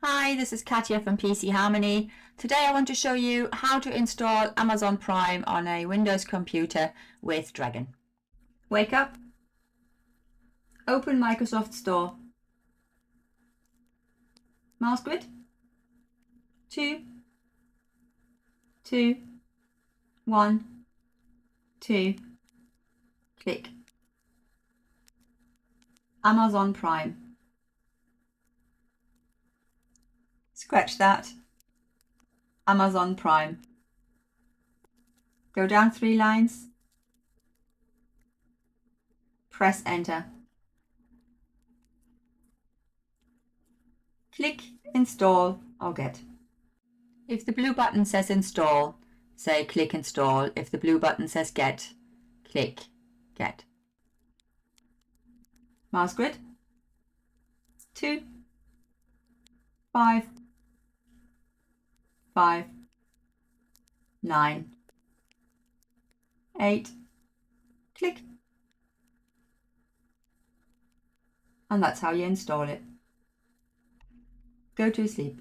Hi, this is Katya from PC Harmony. Today I want to show you how to install Amazon Prime on a Windows computer with Dragon. Wake up, open Microsoft Store, mouse grid, 2, 2, 1, 2, click Amazon Prime. Scratch that, Amazon Prime. Go down 3 lines, press enter. Click install or get. If the blue button says install, say click install. If the blue button says get, click get. Mouse grid, 2, 5, 5, 9, 8, click. And that's how you install it. Go to sleep.